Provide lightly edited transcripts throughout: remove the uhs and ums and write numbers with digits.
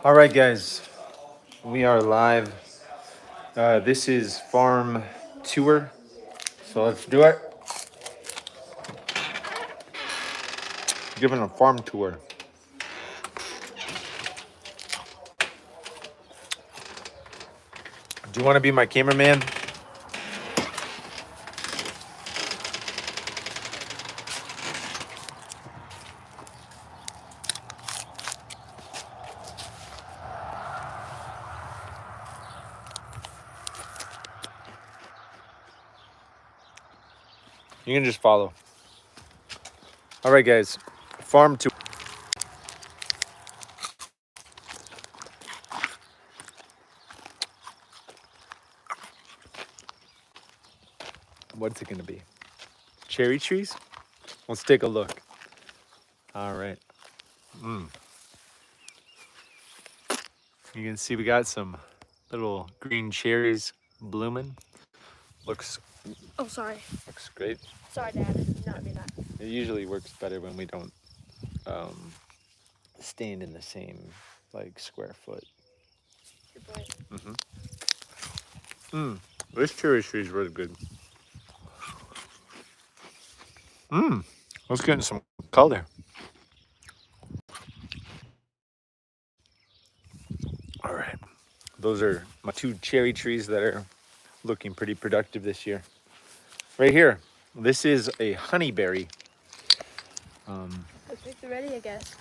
All right, guys, we are live. This is farm tour, so let's do it. Giving a farm tour. Do you want to be my cameraman? You can just follow. All right, guys, farm tour. What's it gonna be? Cherry trees? Let's take a look. All right. You can see we got some little green cherries blooming. Looks Oh, sorry. looks great. Sorry, Dad. Not me that. It usually works better when we don't stand in the same like square foot. Good boy. This cherry tree is really good. Let's get in some color. All right. Those are my two cherry trees that are looking pretty productive this year. Right here, this is a honeyberry. Looks like they're ready, I guess.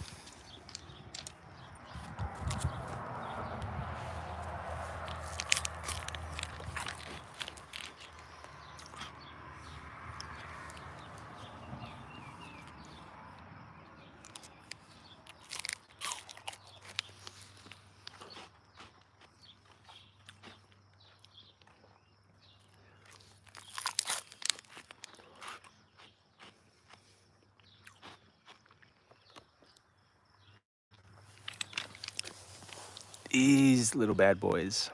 These little bad boys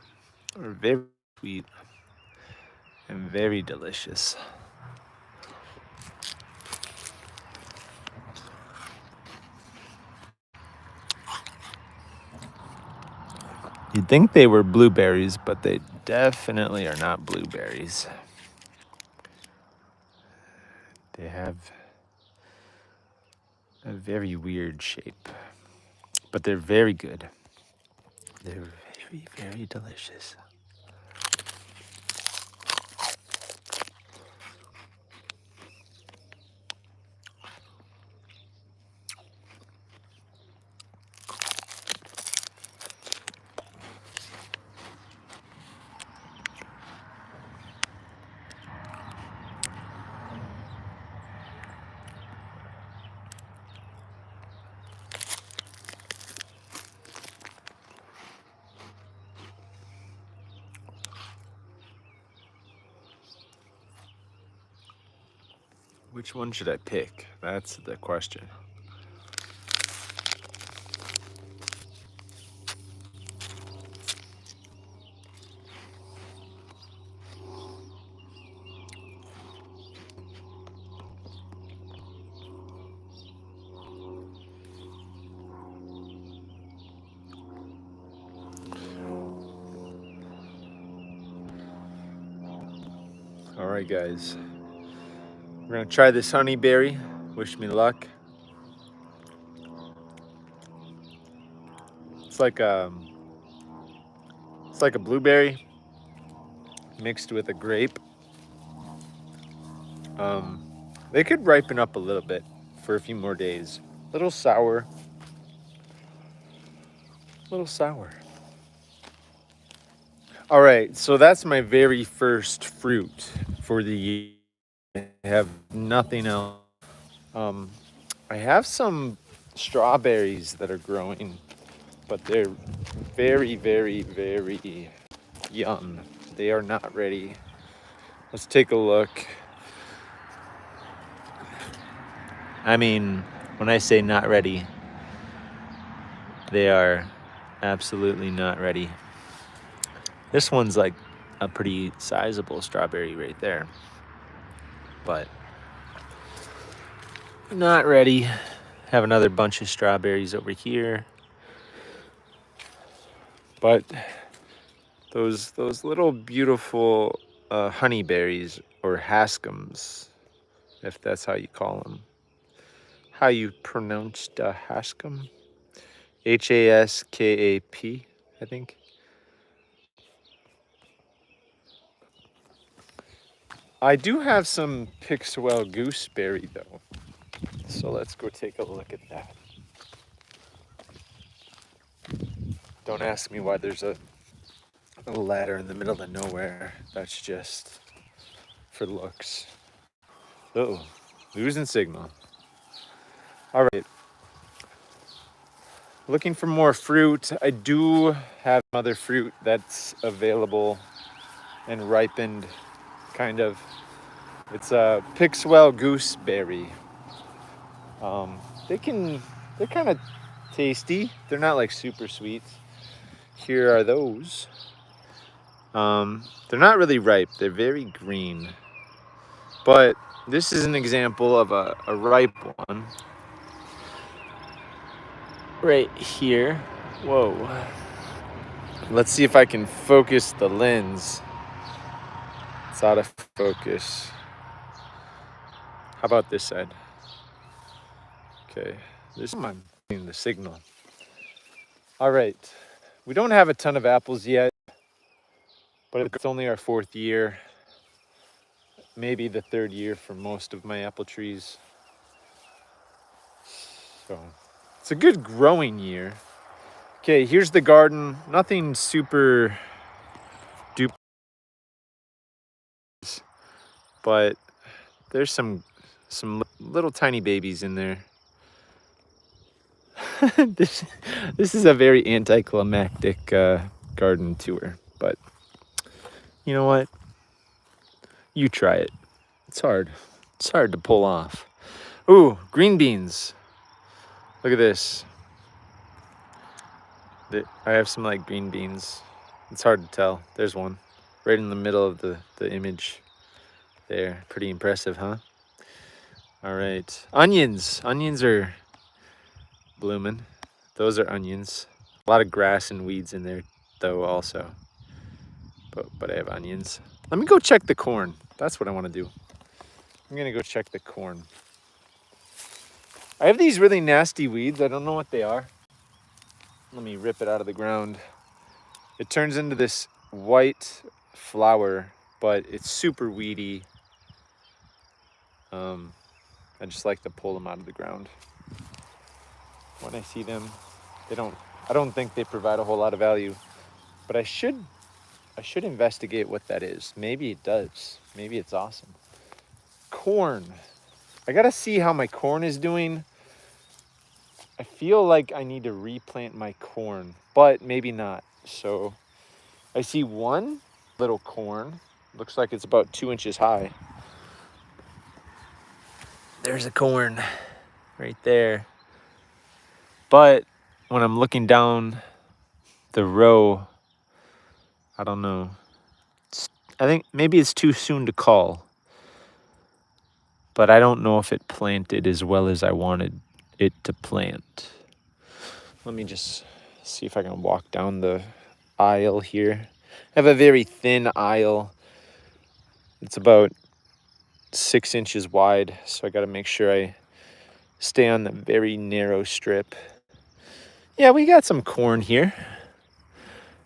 are very sweet and very delicious. You'd think they were blueberries, but they definitely are not blueberries. They have a very weird shape, but they're very good. They're very, very delicious. Which one should I pick? That's the question. All right, guys. We're gonna try this honeyberry. Wish me luck. It's like a blueberry mixed with a grape. They could ripen up a little bit for a few more days. Little sour. Little sour. All right, so that's my very first fruit for the year. I have nothing else. I have some strawberries that are growing, but they're very, very, very young. They are not ready. Let's take a look. I mean, when I say not ready, they are absolutely not ready. This one's like a pretty sizable strawberry right there, but not ready. Have another bunch of strawberries over here. But those little beautiful honeyberries, or haskams, if that's how you call them. How you pronounce the hascam? Haskap, I think. I do have some Pixwell gooseberry though, so let's go take a look at that. Don't ask me why there's a ladder in the middle of nowhere. That's just for looks. Uh-oh, losing signal. All right. Looking for more fruit. I do have other fruit that's available and ripened, kind of. It's a Pixwell gooseberry. They're kind of tasty. They're not like super sweet. Here are those. They're not really ripe. They're very green. But this is an example of a ripe one. Right here. Whoa. Let's see if I can focus the lens. It's out of focus. How about this side? Okay. This time I'm getting the signal. All right. We don't have a ton of apples yet, but it's only our 4th year. Maybe the 3rd year for most of my apple trees. So it's a good growing year. Okay, here's the garden. Nothing super duper, but there's some little tiny babies in there. this is a very anticlimactic garden tour, but you know what? You try it. It's hard. It's hard to pull off. Ooh, green beans. Look at this. I have some like green beans. It's hard to tell. There's one right in the middle of the image there. Pretty impressive, huh? All right. Onions. Onions are blooming. Those are onions. A lot of grass and weeds in there though also. But I have onions. Let me go check the corn. That's what I want to do. I'm gonna go check the corn. I have these really nasty weeds. I don't know what they are. Let me rip it out of the ground. It turns into this white flower, but it's super weedy. I just like to pull them out of the ground. When I see them, I don't think they provide a whole lot of value, but I should investigate what that is. Maybe it does. Maybe it's awesome. Corn. I gotta see how my corn is doing. I feel like I need to replant my corn, but maybe not. So I see one little corn. Looks like it's about 2 inches high. There's a corn right there. But when I'm looking down the row, I don't know. I think maybe it's too soon to call. But I don't know if it planted as well as I wanted it to plant. Let me just see if I can walk down the aisle here. I have a very thin aisle. It's about 6 inches wide, so I got to make sure I stay on the very narrow strip. Yeah, we got some corn here.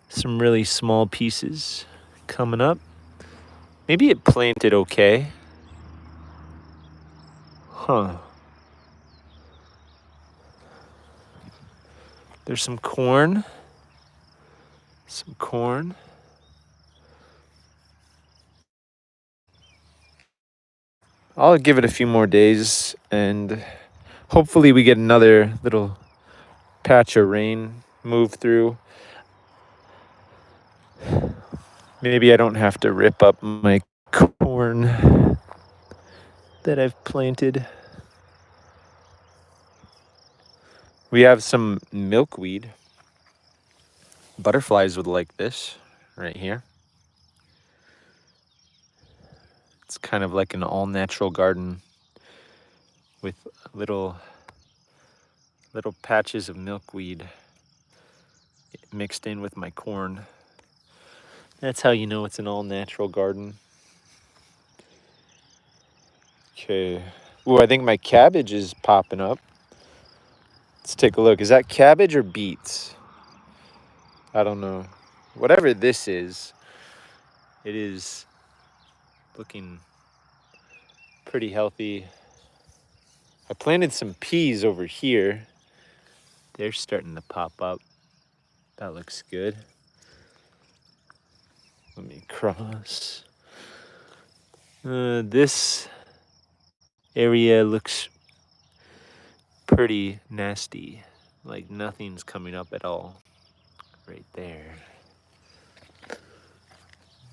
Some really small pieces coming up. Maybe it planted okay. Huh. There's some corn. Some corn. I'll give it a few more days and hopefully we get another little patch of rain move through. Maybe I don't have to rip up my corn that I've planted. We have some milkweed. Butterflies would like this right here. It's kind of like an all-natural garden with little patches of milkweed mixed in with my corn. That's how you know it's an all-natural garden. Okay. Ooh, I think my cabbage is popping up. Let's take a look. Is that cabbage or beets? I don't know. Whatever this is, it is looking pretty healthy. I planted some peas over here. They're starting to pop up. That looks good. Let me cross. This area looks pretty nasty. Like nothing's coming up at all. Right there.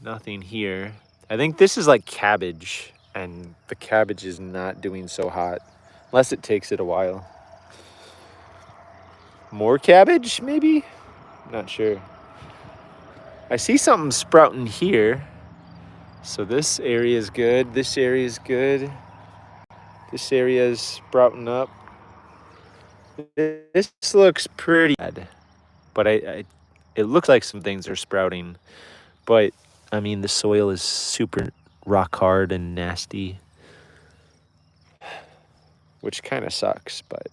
Nothing here. I think this is like cabbage, and the cabbage is not doing so hot. Unless it takes it a while. More cabbage, maybe? Not sure. I see something sprouting here. So this area is good. This area is good. This area is sprouting up. This looks pretty bad. But it looks like some things are sprouting. But, I mean, the soil is super rock hard and nasty. Which kind of sucks, but